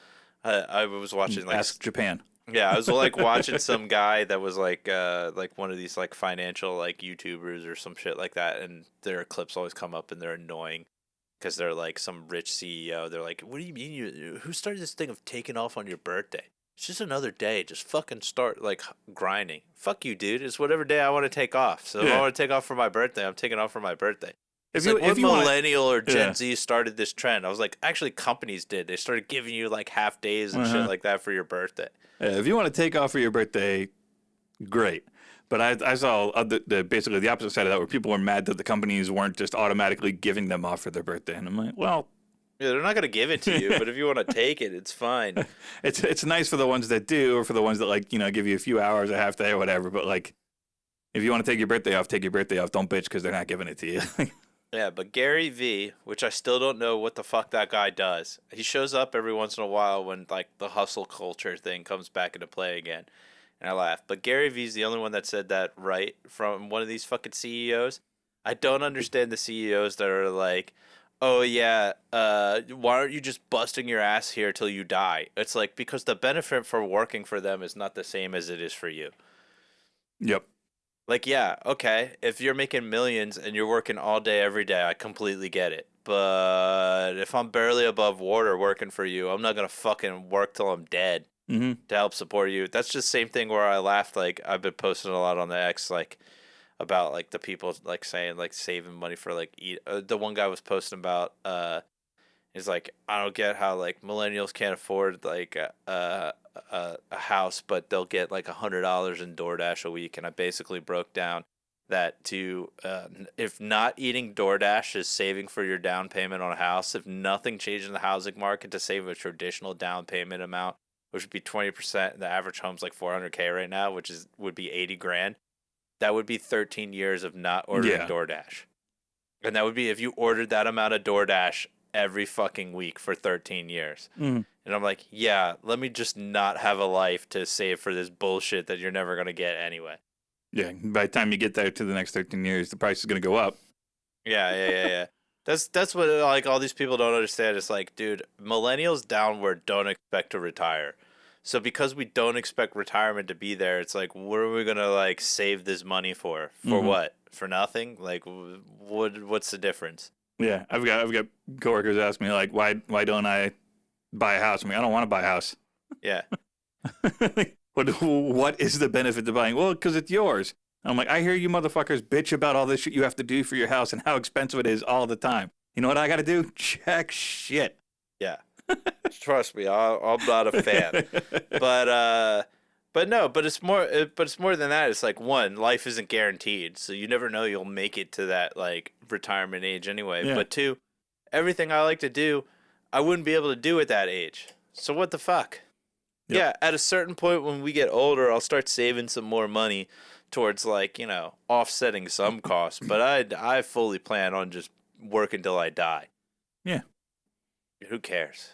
[SPEAKER 1] I was watching like
[SPEAKER 2] Ask Japan.
[SPEAKER 1] Yeah, I was like watching some guy that was like one of these like financial like YouTubers or some shit like that, and their clips always come up and they're annoying because they're like some rich CEO. They're like, what do you mean who started this thing of taking off on your birthday? It's just another day. Just fucking start like grinding. Fuck you, dude. It's whatever day I want to take off. So if I want to take off for my birthday, I'm taking off for my birthday. It's like what millennial or Gen Z started this trend. I was like, actually, companies did. They started giving you like half days and shit like that for your birthday.
[SPEAKER 2] Yeah, if you want to take off for your birthday, great. But I saw basically the opposite side of that, where people were mad that the companies weren't just automatically giving them off for their birthday. And I'm like, well,
[SPEAKER 1] yeah, they're not gonna give it to you, but if you want to take it, it's fine.
[SPEAKER 2] It's nice for the ones that do, or for the ones that like give you a few hours, a half day, or whatever. But like, if you want to take your birthday off, take your birthday off. Don't bitch because they're not giving it to you.
[SPEAKER 1] Yeah, but Gary V, which I still don't know what the fuck that guy does. He shows up every once in a while when like the hustle culture thing comes back into play again. And I laugh. But Gary V's the only one that said that right from one of these fucking CEOs. I don't understand the CEOs that are like, oh yeah, why aren't you just busting your ass here till you die? It's like, because the benefit for working for them is not the same as it is for you.
[SPEAKER 2] Yep.
[SPEAKER 1] Like, yeah, okay, if you're making millions and you're working all day every day, I completely get it. But if I'm barely above water working for you, I'm not going to fucking work till I'm dead to help support you. That's just the same thing where I laughed, like, I've been posting a lot on the X, like, about, like, the people, like, saying, like, saving money for, like, the one guy was posting about, he's like, I don't get how, like, millennials can't afford, like, a house, but they'll get like $100 in DoorDash a week. And I basically broke down that to if not eating DoorDash is saving for your down payment on a house, if nothing changed in the housing market to save a traditional down payment amount, which would be 20%, the average home's like $400K right now, which would be 80 grand. That would be 13 years of not ordering DoorDash. And that would be if you ordered that amount of DoorDash every fucking week for 13 years. And I'm like, yeah, let me just not have a life to save for this bullshit that you're never going to get anyway.
[SPEAKER 2] Yeah, by the time you get there to the next 13 years, the price is going to go up.
[SPEAKER 1] Yeah. That's what like all these people don't understand. It's like, dude, millennials downward don't expect to retire. So because we don't expect retirement to be there, it's like, what are we going to like save this money for? For what? For nothing? Like what's the difference?
[SPEAKER 2] Yeah, I've got coworkers ask me like, why don't I buy a house? I mean, I don't want to buy a house.
[SPEAKER 1] Yeah.
[SPEAKER 2] What is the benefit to buying? Well, because it's yours. I'm like, I hear you motherfuckers bitch about all this shit you have to do for your house and how expensive it is all the time. You know what I got to do? Check shit.
[SPEAKER 1] Yeah. Trust me, I'm not a fan. But it's more than that. It's like, one, life isn't guaranteed, so you never know you'll make it to that like retirement age anyway. Yeah. But two, everything I like to do, I wouldn't be able to do at that age. So what the fuck? Yep. Yeah, at a certain point when we get older, I'll start saving some more money towards like, offsetting some costs. But I fully plan on just working till I die.
[SPEAKER 2] Yeah.
[SPEAKER 1] Who cares?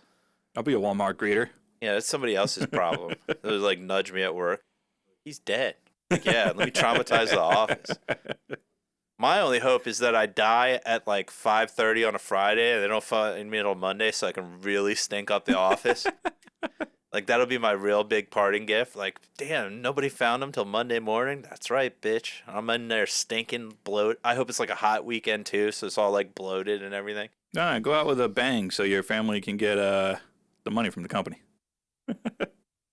[SPEAKER 2] I'll be a Walmart greeter.
[SPEAKER 1] Yeah, that's somebody else's problem. They was like nudge me at work. He's dead. Like, yeah, let me traumatize the office. My only hope is that I die at like 5:30 on a Friday and they don't find me until Monday so I can really stink up the office. Like, that'll be my real big parting gift. Like, damn, nobody found him till Monday morning? That's right, bitch. I'm in there stinking bloat. I hope it's like a hot weekend too, so it's all like bloated and everything.
[SPEAKER 2] Nah, go out with a bang so your family can get the money from the company.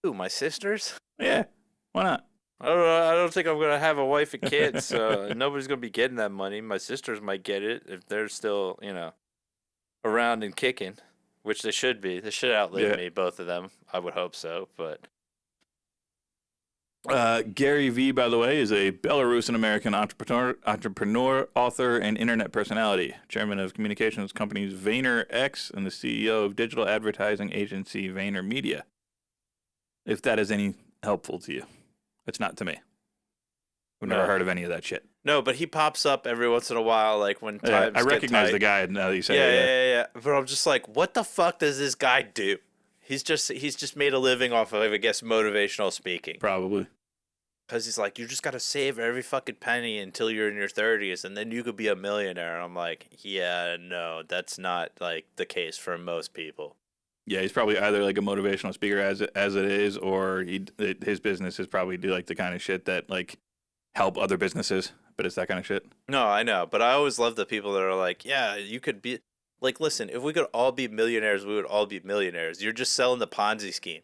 [SPEAKER 1] Ooh, my sisters?
[SPEAKER 2] Yeah, why not?
[SPEAKER 1] I don't think I'm going to have a wife and kids, so nobody's going to be getting that money. My sisters might get it if they're still, around and kicking, which they should be. They should outlive me, both of them. I would hope so, but...
[SPEAKER 2] Gary V, by the way, is a Belarusian-American entrepreneur, author, and internet personality, chairman of communications companies VaynerX, and the CEO of digital advertising agency VaynerMedia. If that is any helpful to you. It's not to me. I've never heard of any of that shit.
[SPEAKER 1] No, but he pops up every once in a while, like when times
[SPEAKER 2] I recognize
[SPEAKER 1] get tight.
[SPEAKER 2] the guy now that you say it.
[SPEAKER 1] Yeah. But I'm just like, what the fuck does this guy do? He's just made a living off of, I guess, motivational speaking.
[SPEAKER 2] Probably.
[SPEAKER 1] Because he's like, you just got to save every fucking penny until you're in your 30s, and then you could be a millionaire. And I'm like, yeah, no, that's not like the case for most people.
[SPEAKER 2] Yeah, he's probably either like a motivational speaker as it is, or his business is probably do like the kind of shit that like help other businesses, but it's that kind of shit.
[SPEAKER 1] No, I know, but I always love the people that are like, yeah, you could be like, listen, if we could all be millionaires, we would all be millionaires. You're just selling the Ponzi scheme.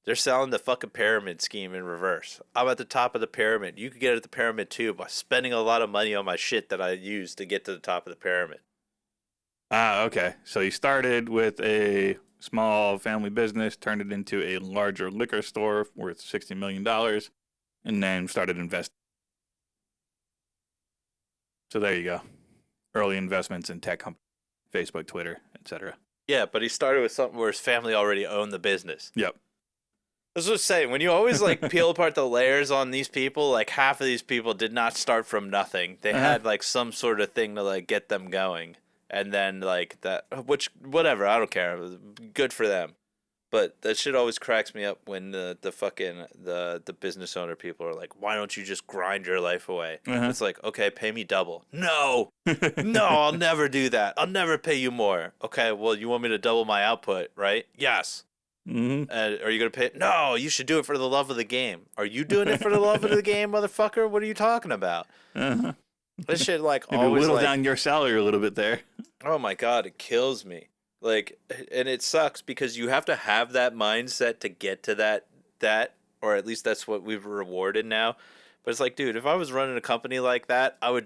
[SPEAKER 1] They're selling the fucking pyramid scheme in reverse. I'm at the top of the pyramid. You could get at the pyramid too by spending a lot of money on my shit that I use to get to the top of the pyramid.
[SPEAKER 2] Ah, okay. So you started with a small family business, turned it into a larger liquor store worth $60 million, and then started investing. So there you go. Early investments in tech companies, Facebook, Twitter, etc.
[SPEAKER 1] Yeah, but he started with something where his family already owned the business.
[SPEAKER 2] Yep.
[SPEAKER 1] That's what I'm saying. When you always like peel apart the layers on these people, like half of these people did not start from nothing. They had like some sort of thing to like get them going. And then like that, which whatever, I don't care. It was good for them. But that shit always cracks me up when the fucking the business owner people are like, why don't you just grind your life away? It's like, okay, pay me double. No, no, I'll never do that. I'll never pay you more. Okay, well, you want me to double my output, right? Yes.
[SPEAKER 2] Mm-hmm.
[SPEAKER 1] Are you gonna pay? No, you should do it for the love of the game. Are you doing it for the love of the game, motherfucker? What are you talking about? This shit like
[SPEAKER 2] Maybe
[SPEAKER 1] always
[SPEAKER 2] whittle
[SPEAKER 1] like,
[SPEAKER 2] down your salary a little bit there.
[SPEAKER 1] oh my god, it kills me. Like, and it sucks because you have to have that mindset to get to that, or at least that's what we've rewarded now. But it's like, dude, if I was running a company like that, I would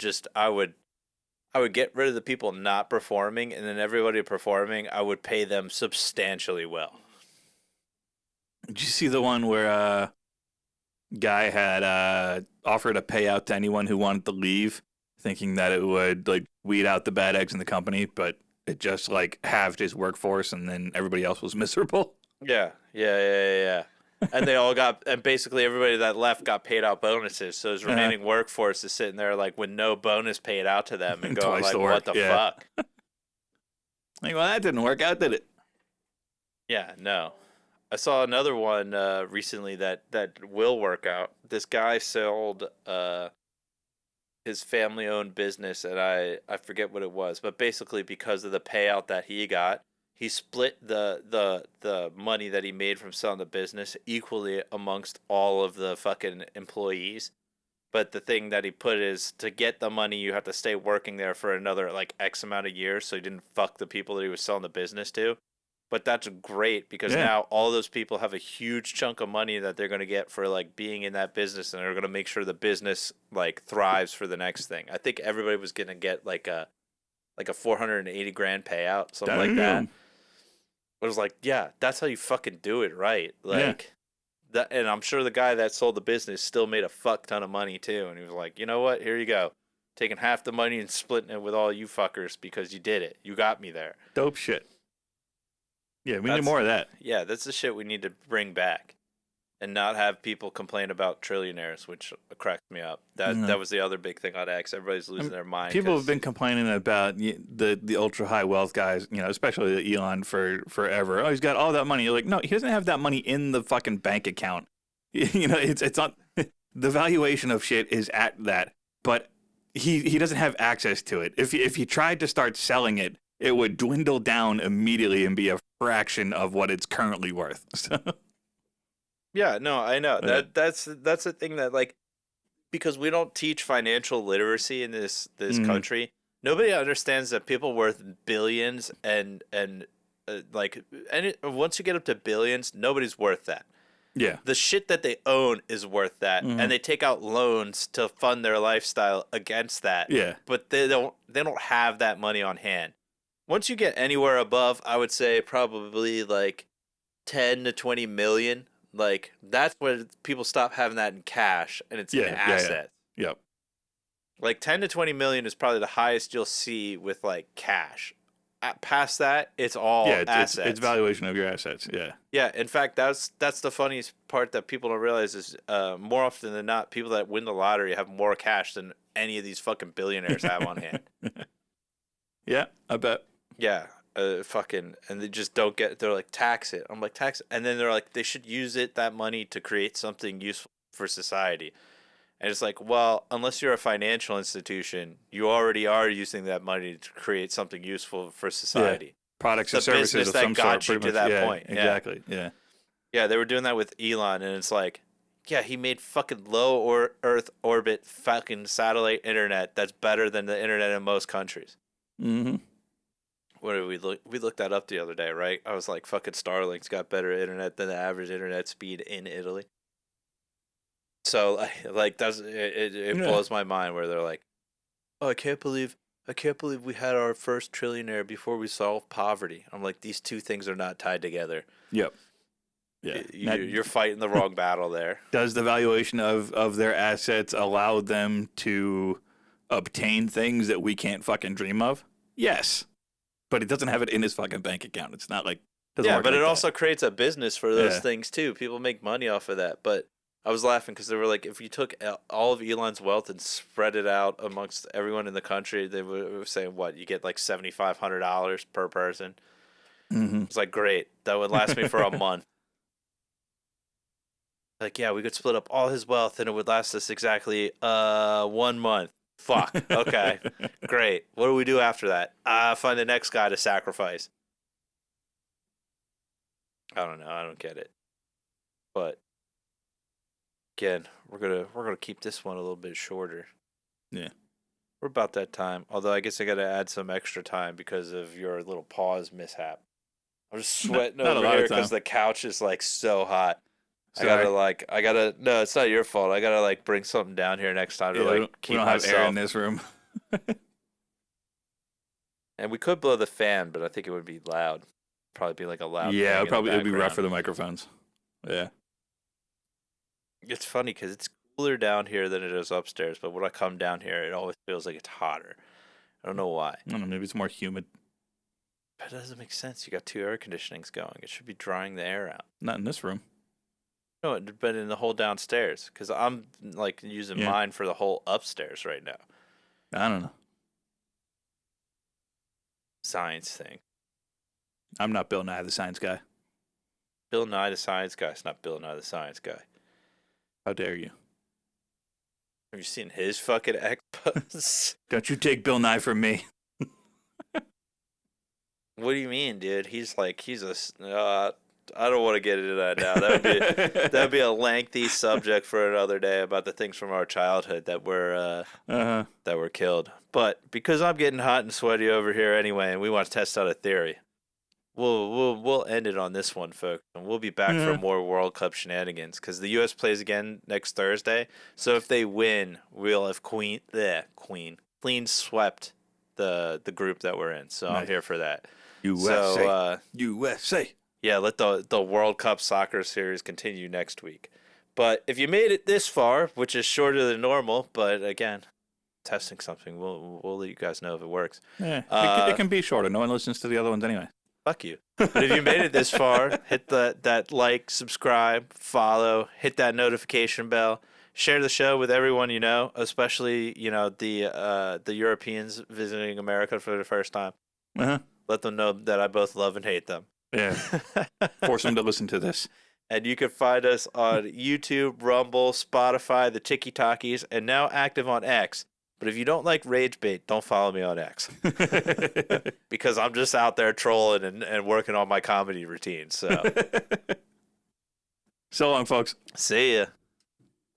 [SPEAKER 1] get rid of the people not performing, and then everybody performing, I would pay them substantially well.
[SPEAKER 2] Did you see the one where guy had offered a payout to anyone who wanted to leave, thinking that it would like weed out the bad eggs in the company, but it just like halved his workforce, and then everybody else was miserable.
[SPEAKER 1] Yeah. And they all got, and basically everybody that left got paid out bonuses. So his remaining workforce is sitting there like with no bonus paid out to them and going like, what the fuck?
[SPEAKER 2] Like, well, that didn't work out, did it?
[SPEAKER 1] Yeah, no. I saw another one recently that will work out. This guy sold his family-owned business, and I forget what it was, but basically because of the payout that he got, he split the money that he made from selling the business equally amongst all of the fucking employees. But the thing that he put is to get the money, you have to stay working there for another like X amount of years, so he didn't fuck the people that he was selling the business to. But that's great because now all those people have a huge chunk of money that they're going to get for like being in that business, and they're going to make sure the business like thrives for the next thing. I think everybody was going to get like a 480 grand payout, something like that. It was like, yeah, that's how you fucking do it, right? Like that, and I'm sure the guy that sold the business still made a fuck ton of money too, and he was like, you know what? Here you go. Taking half the money and splitting it with all you fuckers because you did it. You got me there.
[SPEAKER 2] Dope shit. Yeah, we need more of that.
[SPEAKER 1] Yeah, that's the shit we need to bring back, and not have people complain about trillionaires, which cracks me up. That was the other big thing I'd ask. Everybody's losing their mind.
[SPEAKER 2] People have been complaining about the ultra high wealth guys, especially Elon for forever. Oh, he's got all that money. You're like, no, he doesn't have that money in the fucking bank account. It's not the valuation of shit is at that, but he doesn't have access to it. If he tried to start selling it, it would dwindle down immediately and be a fraction of what it's currently worth. So.
[SPEAKER 1] Yeah, no, I know. That's the thing that like, because we don't teach financial literacy in this country. Nobody understands that people worth billions and once you get up to billions, nobody's worth that.
[SPEAKER 2] Yeah.
[SPEAKER 1] The shit that they own is worth that, and they take out loans to fund their lifestyle against that.
[SPEAKER 2] Yeah.
[SPEAKER 1] But they don't have that money on hand. Once you get anywhere above, I would say probably like 10 to 20 million, like that's when people stop having that in cash and it's in assets.
[SPEAKER 2] Yeah. Yep.
[SPEAKER 1] Like 10 to 20 million is probably the highest you'll see with like cash. Past that, it's all assets.
[SPEAKER 2] It's valuation of your assets. Yeah.
[SPEAKER 1] Yeah. In fact, that's the funniest part that people don't realize is more often than not, people that win the lottery have more cash than any of these fucking billionaires have on hand.
[SPEAKER 2] Yeah, I bet.
[SPEAKER 1] Yeah, and they just don't get. They're like, tax it. I'm like, tax it, and then they're like, they should use that money to create something useful for society. And it's like, well, unless you're a financial institution, you already are using that money to create something useful for society.
[SPEAKER 2] Yeah. Products and services of some sort.
[SPEAKER 1] The business that got you to that point.
[SPEAKER 2] Exactly. Yeah.
[SPEAKER 1] Yeah, they were doing that with Elon, and it's like, yeah, he made fucking low Earth orbit fucking satellite internet that's better than the internet in most countries.
[SPEAKER 2] Mm-hmm.
[SPEAKER 1] What did we look? We looked that up the other day, right? I was like, fucking Starlink's got better internet than the average internet speed in Italy. So like that's it blows my mind where they're like, oh, I can't believe we had our first trillionaire before we solved poverty. I'm like, these two things are not tied together.
[SPEAKER 2] Yep. Yeah.
[SPEAKER 1] You're fighting the wrong battle there.
[SPEAKER 2] Does the valuation of their assets allow them to obtain things that we can't fucking dream of? Yes. But it doesn't have it in his fucking bank account. It's not like...
[SPEAKER 1] Yeah, but it also creates a business for those things, too. People make money off of that. But I was laughing because they were like, if you took all of Elon's wealth and spread it out amongst everyone in the country, they were saying, what, you get like $7,500 per person?
[SPEAKER 2] Mm-hmm.
[SPEAKER 1] It's like, great. That would last me for a month. Like, yeah, we could split up all his wealth and it would last us exactly 1 month. Fuck. Okay. Great. What do we do after that? Find the next guy to sacrifice. I don't know. I don't get it. But again, we're gonna keep this one a little bit shorter.
[SPEAKER 2] Yeah.
[SPEAKER 1] We're about that time. Although I guess I gotta add some extra time because of your little pause mishap. I'm just sweating over here because the couch is like so hot.
[SPEAKER 2] Sorry.
[SPEAKER 1] No, it's not your fault. I gotta like bring something down here next time to like keep
[SPEAKER 2] we don't
[SPEAKER 1] myself.
[SPEAKER 2] have air in this room.
[SPEAKER 1] And we could blow the fan, but I think it would be loud. Probably be like a loud.
[SPEAKER 2] Yeah,
[SPEAKER 1] it'd
[SPEAKER 2] it'd be rough for the microphones. Yeah.
[SPEAKER 1] It's funny because it's cooler down here than it is upstairs, but when I come down here, it always feels like it's hotter. I don't know why.
[SPEAKER 2] I don't know, maybe it's more humid.
[SPEAKER 1] But it doesn't make sense. You got 2 air conditionings going. It should be drying the air out.
[SPEAKER 2] Not in this room.
[SPEAKER 1] No, but in the whole downstairs, because I'm like using mine for the whole upstairs right now.
[SPEAKER 2] I don't know.
[SPEAKER 1] Science thing.
[SPEAKER 2] I'm not Bill Nye the Science Guy.
[SPEAKER 1] Bill Nye the Science Guy. It's not Bill Nye the Science Guy.
[SPEAKER 2] How dare you?
[SPEAKER 1] Have you seen his fucking X-Posts?
[SPEAKER 2] Don't you take Bill Nye from me.
[SPEAKER 1] What do you mean, dude? He's a... I don't want to get into that now. That'd be a lengthy subject for another day about the things from our childhood that were killed. But because I'm getting hot and sweaty over here anyway, and we want to test out a theory, we'll end it on this one, folks, and we'll be back for more World Cup shenanigans because the U.S. plays again next Thursday. So if they win, we'll have clean swept the group that we're in. So nice. I'm here for that.
[SPEAKER 2] USA.
[SPEAKER 1] So,
[SPEAKER 2] USA.
[SPEAKER 1] Yeah, let the World Cup soccer series continue next week. But if you made it this far, which is shorter than normal, but again, testing something, we'll let you guys know if it works.
[SPEAKER 2] Yeah, it can be shorter. No one listens to the other ones anyway.
[SPEAKER 1] Fuck you. But if you made it this far, hit that like, subscribe, follow, hit that notification bell, share the show with everyone you know, especially the Europeans visiting America for the first time. Let them know that I both love and hate them.
[SPEAKER 2] Yeah. Force them to listen to this.
[SPEAKER 1] And you can find us on YouTube, Rumble, Spotify, the TikTokies, and now active on X. But if you don't like rage bait, don't follow me on X. Because I'm just out there trolling and working on my comedy routine. So
[SPEAKER 2] long, folks.
[SPEAKER 1] See ya.